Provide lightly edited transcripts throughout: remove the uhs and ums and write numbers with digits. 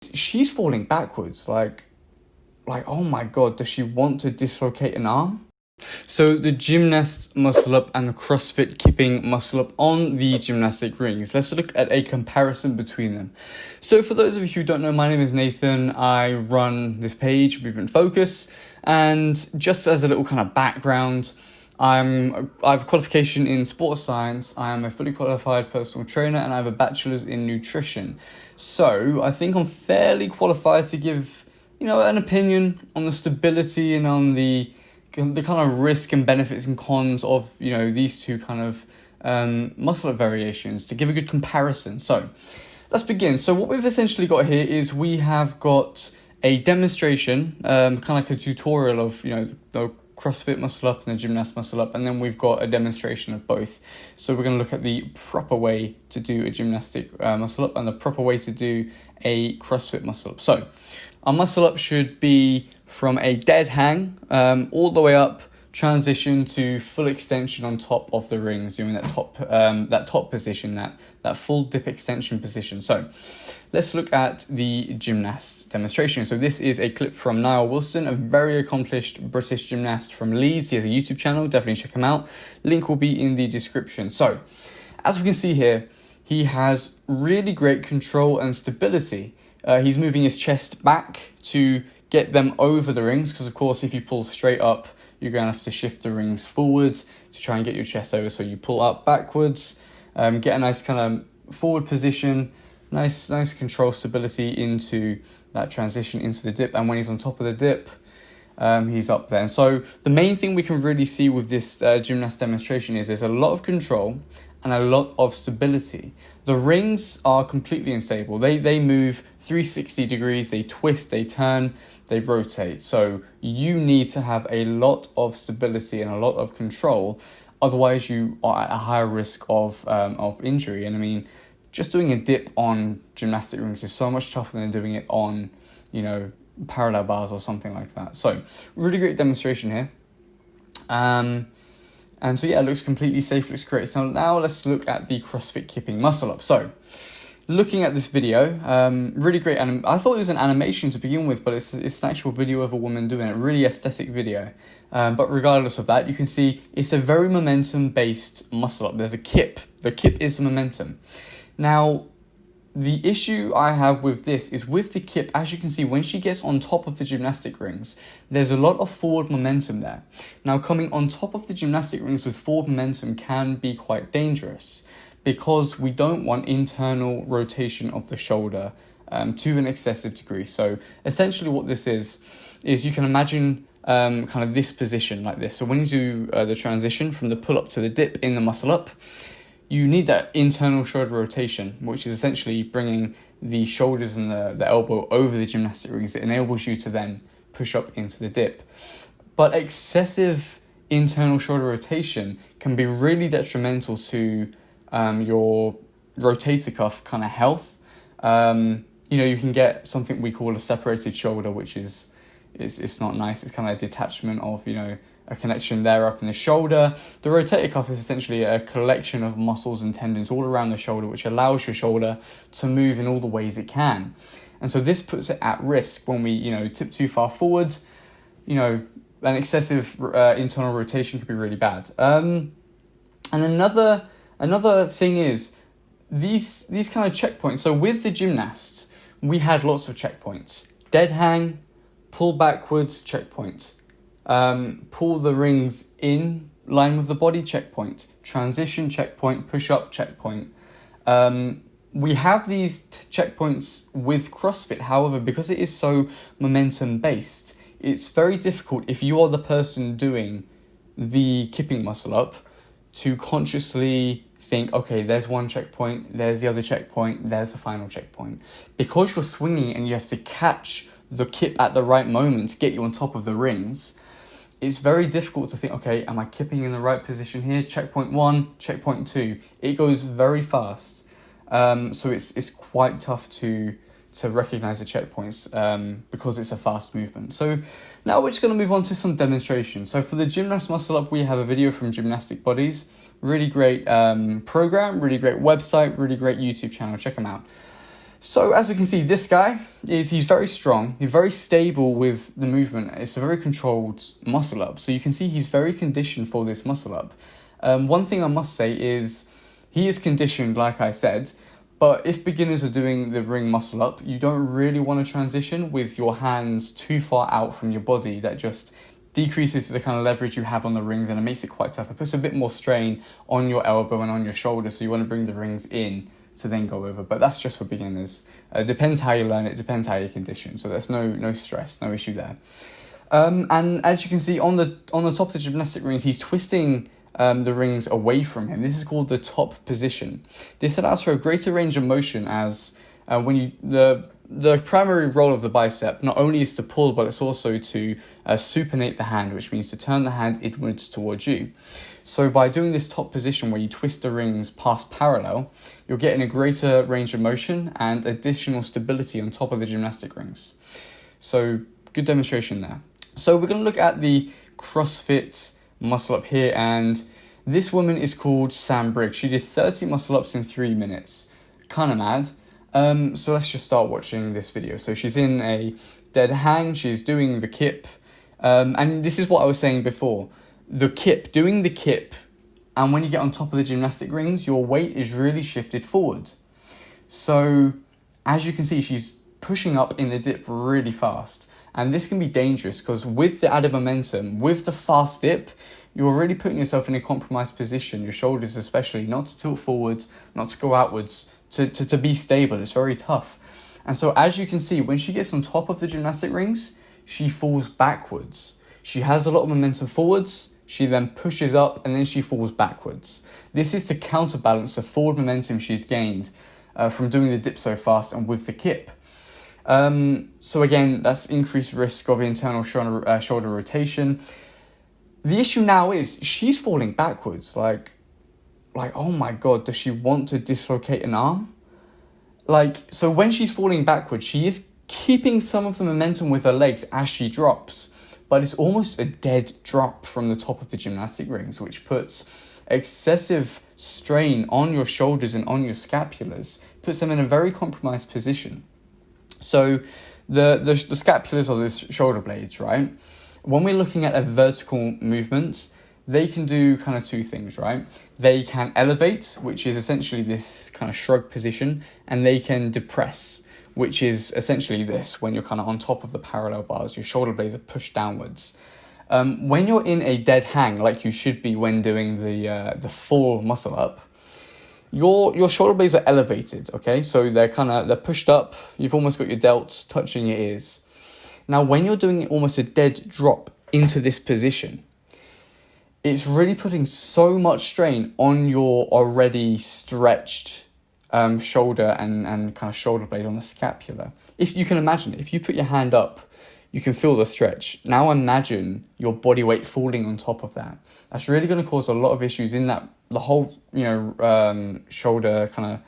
she's falling backwards. Like, oh my God, does she want to dislocate an arm? So the Gymnast muscle up and the Crossfit Kipping muscle up on the gymnastic rings. Let's look at a comparison between them. So for those of you who don't know, my name is Nathan. I run this page, Movement Focus, and just as a little kind of background, I have a qualification in sports science. I am a fully qualified personal trainer, and I have a bachelor's in nutrition. So I think I'm fairly qualified to give, an opinion on the stability and on the kind of risk and benefits and cons of, these two kind of muscle up variations to give a good comparison. So let's begin. So what we've essentially got here is we have got a demonstration, kind of like a tutorial of, the CrossFit muscle up and the Gymnast muscle up, and then we've got a demonstration of both. So we're going to look at the proper way to do a gymnastic muscle up and the proper way to do a CrossFit muscle up. So our muscle up should be from a dead hang all the way up, transition to full extension on top of the rings, doing that top position, that full dip extension position. So let's look at the Gymnast demonstration. So this is a clip from Niall Wilson, a very accomplished British gymnast from Leeds. He has a YouTube channel, definitely check him out. Link will be in the description. So as we can see here, he has really great control and stability. He's moving his chest back to get them over the rings, because of course if you pull straight up, you're going to have to shift the rings forwards to try and get your chest over. So you pull up backwards, get a nice kind of forward position, nice control stability into that transition into the dip. And when he's on top of the dip, he's up there. And so the main thing we can really see with this Gymnast demonstration is there's a lot of control and a lot of stability. The rings are completely unstable. They move 360 degrees, they twist, they turn, they rotate. So you need to have a lot of stability and a lot of control. Otherwise, you are at a higher risk of injury. And I mean, just doing a dip on gymnastic rings is so much tougher than doing it on, parallel bars or something like that. So really great demonstration here. And so, yeah, it looks completely safe, looks great. So now let's look at the CrossFit Kipping muscle up. So looking at this video, really great. And I thought it was an animation to begin with, but it's an actual video of a woman doing it, really aesthetic video. But regardless of that, you can see it's a very momentum-based muscle up. There's a kip. The kip is momentum. Now, the issue I have with this is with the kip, as you can see, when she gets on top of the gymnastic rings, there's a lot of forward momentum there. Now, coming on top of the gymnastic rings with forward momentum can be quite dangerous because we don't want internal rotation of the shoulder to an excessive degree. So essentially what this is you can imagine kind of this position like this. So when you do the transition from the pull-up to the dip in the muscle up, you need that internal shoulder rotation, which is essentially bringing the shoulders and the elbow over the gymnastic rings. It enables you to then push up into the dip. But excessive internal shoulder rotation can be really detrimental to your rotator cuff kind of health. You can get something we call a separated shoulder, which is it's not nice. It's kind of a detachment of, a connection there up in the shoulder. The rotator cuff is essentially a collection of muscles and tendons all around the shoulder, which allows your shoulder to move in all the ways it can. And so this puts it at risk when we, tip too far forward. An excessive internal rotation could be really bad. And another thing is these kind of checkpoints. So with the Gymnast, we had lots of checkpoints. Dead hang, pull backwards, checkpoint. Pull the rings in line with the body, checkpoint. Transition, checkpoint. Push up, checkpoint. We have these checkpoints with CrossFit. However, because it is so momentum based, it's very difficult if you are the person doing the kipping muscle up to consciously think, okay, there's one checkpoint, there's the other checkpoint, there's the final checkpoint. Because you're swinging and you have to catch the kip at the right moment to get you on top of the rings, it's very difficult to think, okay, am I kipping in the right position here? Checkpoint 1, checkpoint 2. It goes very fast. So it's quite tough to recognize the checkpoints because it's a fast movement. So now we're just going to move on to some demonstrations. So for the Gymnast muscle up, we have a video from Gymnastic Bodies. Really great program, really great website, really great YouTube channel. Check them out. So as we can see, this guy he's very strong, he's very stable with the movement. It's a very controlled muscle up. So you can see he's very conditioned for this muscle up. One thing I must say is he is conditioned, like I said, but if beginners are doing the ring muscle up, you don't really want to transition with your hands too far out from your body. That just decreases the kind of leverage you have on the rings and it makes it quite tough. It puts a bit more strain on your elbow and on your shoulder, so you want to bring the rings in to then go over. But that's just for beginners. It depends how you learn it, depends how you're conditioned. So there's no stress, no issue there. And as you can see on the top of the gymnastic rings, he's twisting the rings away from him. This is called the top position. This allows for a greater range of motion as when you the primary role of the bicep not only is to pull, but it's also to supinate the hand, which means to turn the hand inwards towards you. So by doing this top position where you twist the rings past parallel, you're getting a greater range of motion and additional stability on top of the gymnastic rings. So good demonstration there. So we're going to look at the CrossFit muscle up here, and this woman is called Sam Briggs. She did 30 muscle ups in 3 minutes. Kind of mad. So let's just start watching this video. So she's in a dead hang, she's doing the kip, and this is what I was saying before. Doing the kip, and when you get on top of the gymnastic rings, your weight is really shifted forward. So as you can see, she's pushing up in the dip really fast, and this can be dangerous because with the added momentum, with the fast dip, you're really putting yourself in a compromised position, your shoulders especially, not to tilt forwards, not to go outwards, to be stable. It's very tough. And so as you can see, when she gets on top of the gymnastic rings, she falls backwards. She has a lot of momentum forwards, she then pushes up, and then she falls backwards. This is to counterbalance the forward momentum she's gained from doing the dip so fast and with the kip. So again, that's increased risk of internal shoulder rotation. The issue now is she's falling backwards. Like, oh my God, does she want to dislocate an arm? So when she's falling backwards, she is keeping some of the momentum with her legs as she drops, but it's almost a dead drop from the top of the gymnastic rings, which puts excessive strain on your shoulders and on your scapulars, puts them in a very compromised position. So the scapulars are the shoulder blades, right? When we're looking at a vertical movement, they can do kind of two things, right? They can elevate, which is essentially this kind of shrug position, and they can depress, which is essentially this, when you're kind of on top of the parallel bars, your shoulder blades are pushed downwards. When you're in a dead hang, like you should be when doing the full muscle up, your shoulder blades are elevated, okay? So they're pushed up, you've almost got your delts touching your ears. Now, when you're doing almost a dead drop into this position, it's really putting so much strain on your already stretched shoulder and kind of shoulder blade on the scapula. If you can imagine, if you put your hand up, you can feel the stretch. Now imagine your body weight falling on top of that. That's really going to cause a lot of issues in that, the whole, shoulder kind of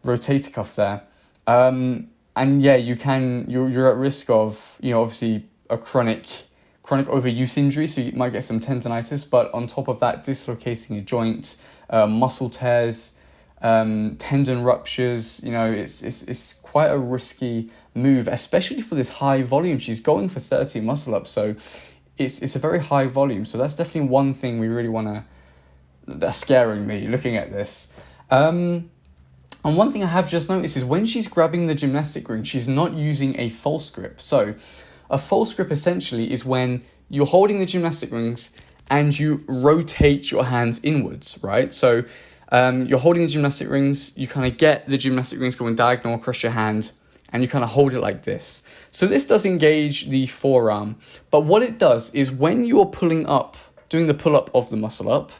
rotator cuff there. And yeah, you're at risk of, obviously a chronic overuse injury, so you might get some tendonitis, but on top of that, dislocating a joint, muscle tears, tendon ruptures. It's quite a risky move, especially for this high volume. She's going for 30 muscle ups, so it's a very high volume. So that's definitely one thing we really that's scaring me looking at this. And one thing I have just noticed is when she's grabbing the gymnastic ring, she's not using a false grip. So a false grip essentially is when you're holding the gymnastic rings and you rotate your hands inwards, right? So you're holding the gymnastic rings, you kind of get the gymnastic rings going diagonal across your hand, and you kind of hold it like this. So this does engage the forearm, but what it does is when you're pulling up, doing the pull-up of the muscle up,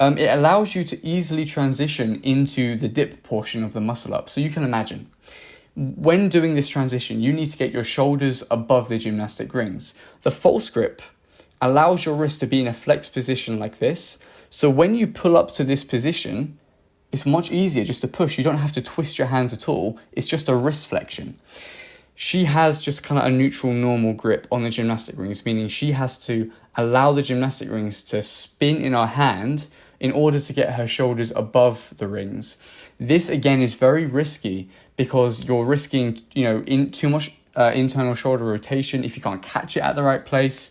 it allows you to easily transition into the dip portion of the muscle up. So you can imagine, when doing this transition, you need to get your shoulders above the gymnastic rings. The false grip allows your wrist to be in a flex position like this. So when you pull up to this position, it's much easier just to push. You don't have to twist your hands at all. It's just a wrist flexion. She has just kind of a neutral, normal grip on the gymnastic rings, meaning she has to allow the gymnastic rings to spin in her hand in order to get her shoulders above the rings. This again is very risky because you're risking, in too much internal shoulder rotation if you can't catch it at the right place.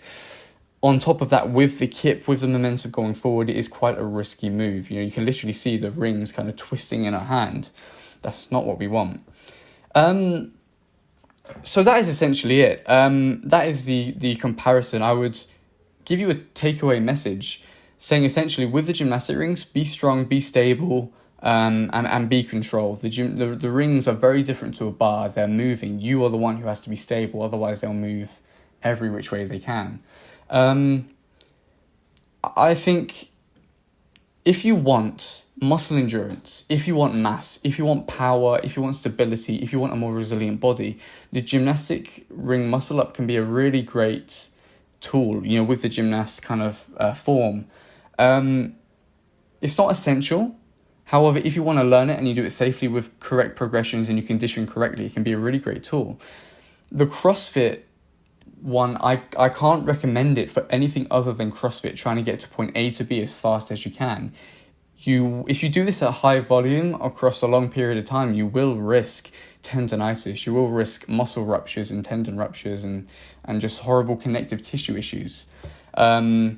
On top of that, with the kip, with the momentum going forward, it is quite a risky move. You can literally see the rings kind of twisting in our hand. That's not what we want. So that is essentially it. That is the comparison. I would give you a takeaway message saying essentially with the gymnastic rings, be strong, be stable, and be controlled. The rings are very different to a bar. They're moving. You are the one who has to be stable, otherwise they'll move every which way they can. I think if you want muscle endurance, if you want mass, if you want power, if you want stability, if you want a more resilient body, the gymnastic ring muscle up can be a really great tool, with the gymnast kind of form. It's not essential. However, if you want to learn it and you do it safely with correct progressions and you condition correctly, it can be a really great tool. The CrossFit one, I can't recommend it for anything other than CrossFit, trying to get to point A to B as fast as you can. If you do this at high volume across a long period of time, you will risk tendonitis, you will risk muscle ruptures and tendon ruptures and just horrible connective tissue issues. The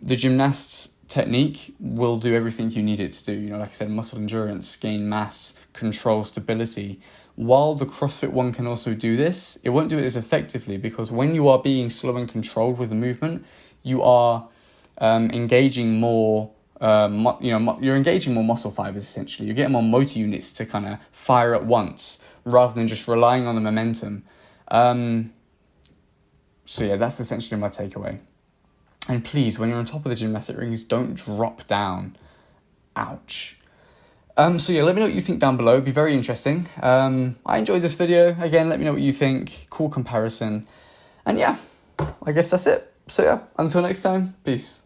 gymnast's technique will do everything you need it to do. Like I said, muscle endurance, gain mass, control stability. While the CrossFit one can also do this, it won't do it as effectively because when you are being slow and controlled with the movement, you are engaging more. You're engaging more muscle fibers essentially. You're getting more motor units to kind of fire at once rather than just relying on the momentum. That's essentially my takeaway. And please, when you're on top of the gymnastic rings, don't drop down. Ouch. Let me know what you think down below. It'd be very interesting. I enjoyed this video. Again, let me know what you think. Cool comparison. And I guess that's it. So until next time, peace.